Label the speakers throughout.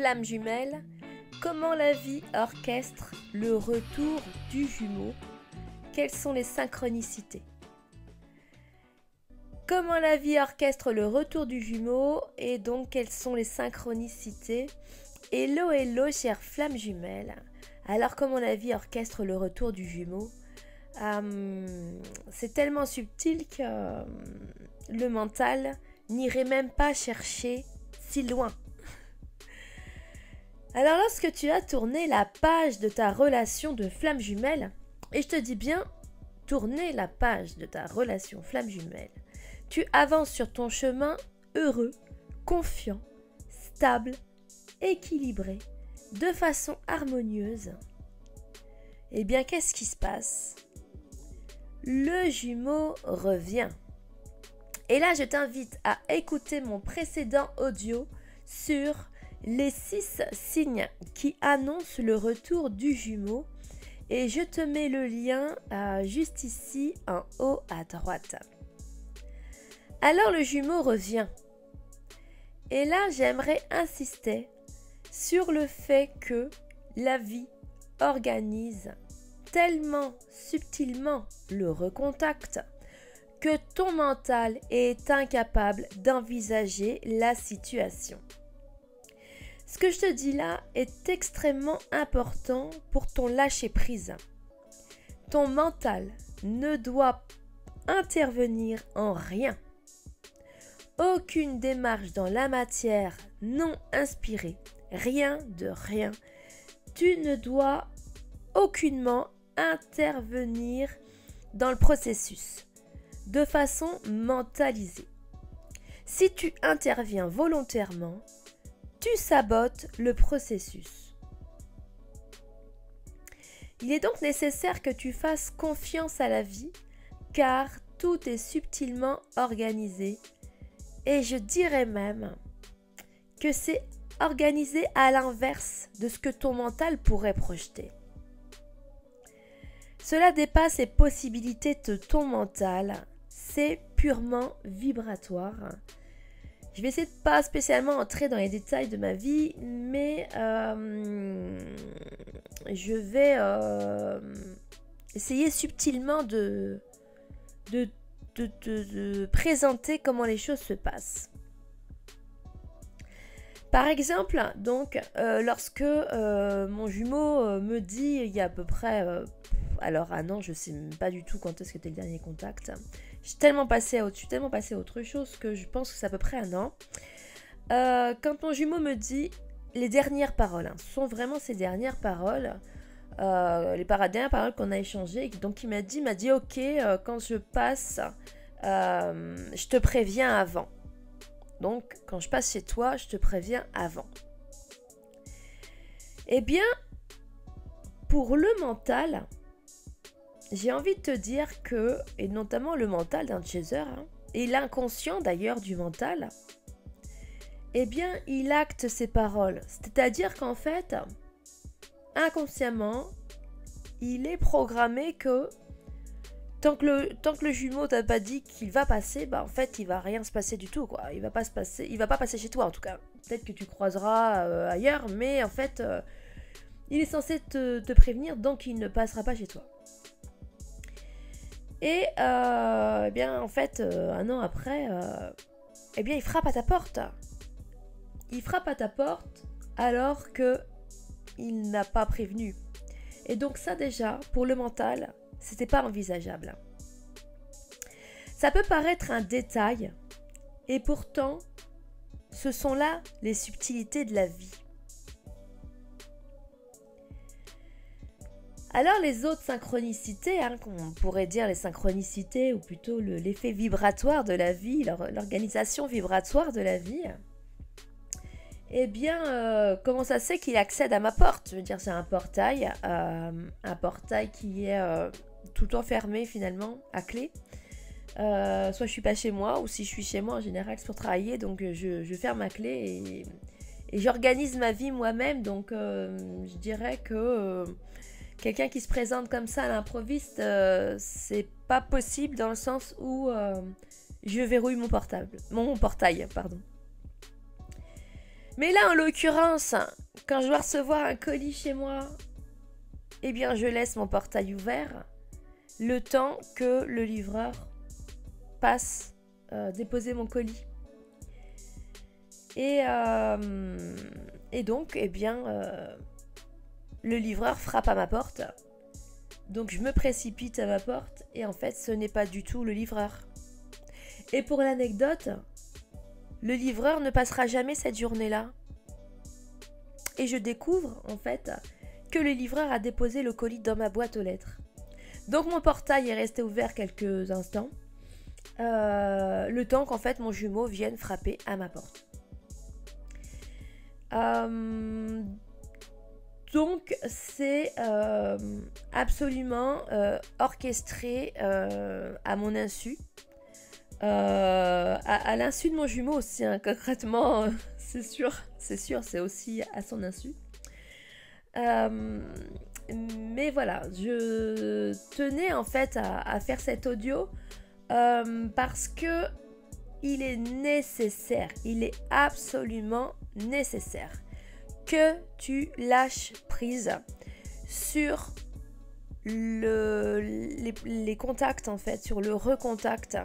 Speaker 1: flamme jumelle, comment la vie orchestre le retour du jumeau? Quelles sont les synchronicités? Comment la vie orchestre le retour du jumeau et donc quelles sont les synchronicités? Hello, hello, chère flamme jumelle. Alors comment la vie orchestre le retour du jumeau? C'est tellement subtil que le mental n'irait même pas chercher si loin. Alors lorsque tu as tourné la page de ta relation de flamme jumelle, et je te dis bien tourner la page de ta relation flamme jumelle, tu avances sur ton chemin heureux, confiant, stable, équilibré, de façon harmonieuse. Eh bien, qu'est-ce qui se passe? Le jumeau revient. Et là, je t'invite à écouter mon précédent audio sur les 6 signes qui annoncent le retour du jumeau. Et je te mets le lien juste ici en haut à droite. Alors le jumeau revient. Et là, j'aimerais insister sur le fait que la vie organise tellement subtilement le recontact que ton mental est incapable d'envisager la situation. Ce que je te dis là est extrêmement important pour ton lâcher-prise. Ton mental ne doit intervenir en rien. Aucune démarche dans la matière non inspirée, rien de rien. Tu ne dois aucunement intervenir dans le processus de façon mentalisée. Si tu interviens volontairement, tu sabotes le processus. Il est donc nécessaire que tu fasses confiance à la vie, car tout est subtilement organisé. Et je dirais même que c'est organisé à l'inverse de ce que ton mental pourrait projeter. Cela dépasse les possibilités de ton mental. C'est purement vibratoire. Je vais essayer de pas spécialement entrer dans les détails de ma vie, mais je vais essayer subtilement de présenter comment les choses se passent. Par exemple, donc, lorsque mon jumeau me dit, il y a à peu près, alors un an, je sais même pas du tout quand est-ce que c'était le dernier contact. Je suis tellement passée à autre chose que je pense que c'est à peu près un an. Quand mon jumeau me dit les dernières paroles, ce sont vraiment ces dernières paroles, les dernières paroles qu'on a échangées. Donc il m'a dit ok, quand je passe, je te préviens avant. Donc quand je passe chez toi, je te préviens avant. Eh bien, pour le mental, j'ai envie de te dire que, et notamment le mental d'un chaser, et l'inconscient d'ailleurs du mental, eh bien, il acte ses paroles. C'est-à-dire qu'en fait, inconsciemment, il est programmé que tant que le jumeau t'a pas dit qu'il va passer, bah en fait, il va rien se passer du tout, quoi. Il va pas passer chez toi, en tout cas. Peut-être que tu croiseras ailleurs, mais en fait, il est censé te prévenir, donc il ne passera pas chez toi. Et eh bien, en fait, un an après, eh bien, il frappe à ta porte. Il frappe à ta porte alors que il n'a pas prévenu. Et donc ça déjà, pour le mental, c'était pas envisageable. Ça peut paraître un détail, et pourtant, ce sont là les subtilités de la vie. Alors les autres synchronicités, qu'on pourrait dire les synchronicités, ou plutôt l'effet vibratoire de la vie, l'organisation vibratoire de la vie, eh bien, comment ça se fait qu'il accède à ma porte? Je veux dire, c'est un portail qui est tout le temps fermé finalement, à clé. Soit je suis pas chez moi, ou si je suis chez moi, en général, c'est pour travailler, donc je ferme ma clé et j'organise ma vie moi-même. Donc je dirais que quelqu'un qui se présente comme ça à l'improviste, c'est pas possible dans le sens où je verrouille mon portail. Mais là, en l'occurrence, quand je dois recevoir un colis chez moi, eh bien, je laisse mon portail ouvert le temps que le livreur passe déposer mon colis. Et donc, eh bien, le livreur frappe à ma porte. Donc, je me précipite à ma porte et en fait, ce n'est pas du tout le livreur. Et pour l'anecdote, le livreur ne passera jamais cette journée-là. Et je découvre, en fait, que le livreur a déposé le colis dans ma boîte aux lettres. Donc, mon portail est resté ouvert quelques instants. Le temps qu'en fait, mon jumeau vienne frapper à ma porte. Donc, c'est absolument orchestré à mon insu. À l'insu de mon jumeau aussi, hein, concrètement, c'est sûr, c'est aussi à son insu. Mais voilà, je tenais en fait à faire cet audio parce que il est nécessaire, il est absolument nécessaire que tu lâches prise sur les contacts en fait, sur le recontact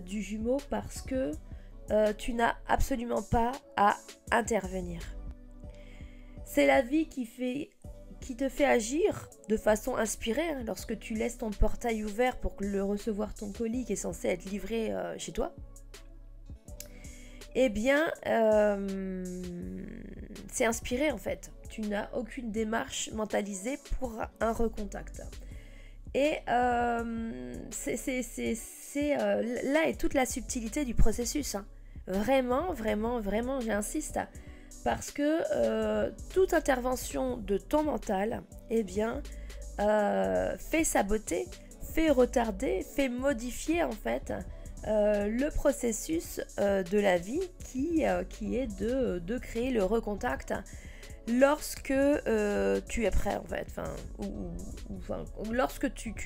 Speaker 1: du jumeau parce que tu n'as absolument pas à intervenir. C'est la vie qui te fait agir de façon inspirée hein, lorsque tu laisses ton portail ouvert pour le recevoir ton colis qui est censé être livré chez toi. Eh bien, c'est inspiré en fait. Tu n'as aucune démarche mentalisée pour un recontact. Et là est toute la subtilité du processus. Hein. Vraiment, j'insiste. Parce que toute intervention de ton mental, eh bien, fait saboter, fait retarder, fait modifier en fait le processus de la vie qui est de créer le recontact lorsque tu es prêt en fait, ou lorsque tu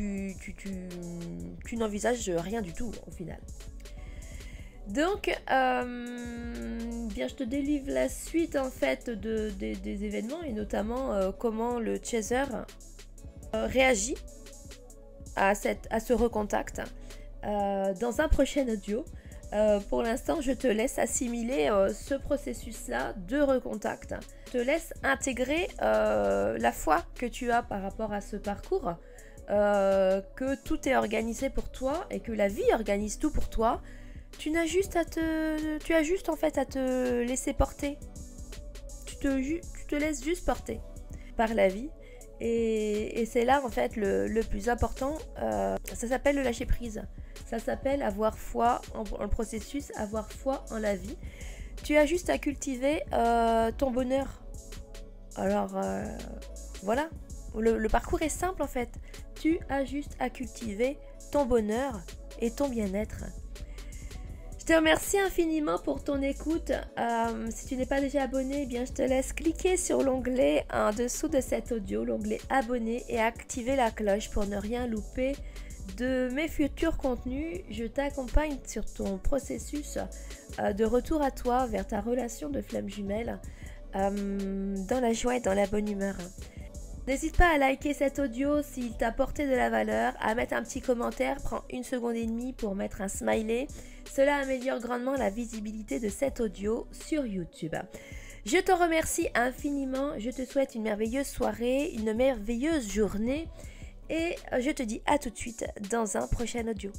Speaker 1: n'envisages rien du tout au final. Donc, bien, je te délivre la suite en fait des événements et notamment comment le chaser réagit à ce recontact dans un prochain audio. Pour l'instant, je te laisse assimiler ce processus-là de recontact. Je te laisse intégrer la foi que tu as par rapport à ce parcours, que tout est organisé pour toi et que la vie organise tout pour toi. Tu as juste en fait à te laisser porter. Tu te laisses juste porter par la vie. Et c'est là en fait le plus important. Ça s'appelle le lâcher prise. Ça s'appelle avoir foi en le processus, avoir foi en la vie. Tu as juste à cultiver ton bonheur. Alors voilà, le parcours est simple en fait. Tu as juste à cultiver ton bonheur et ton bien-être. Je te remercie infiniment pour ton écoute. Si tu n'es pas déjà abonné, eh bien je te laisse cliquer sur l'onglet en dessous de cet audio, l'onglet abonné, et activer la cloche pour ne rien louper de mes futurs contenus. Je t'accompagne sur ton processus de retour à toi vers ta relation de flamme jumelle dans la joie et dans la bonne humeur. N'hésite pas à liker cet audio s'il t'a apporté de la valeur, à mettre un petit commentaire, prends 1 seconde et demie pour mettre un smiley. Cela améliore grandement la visibilité de cet audio sur YouTube. Je te remercie infiniment, je te souhaite une merveilleuse soirée, une merveilleuse journée et je te dis à tout de suite dans un prochain audio.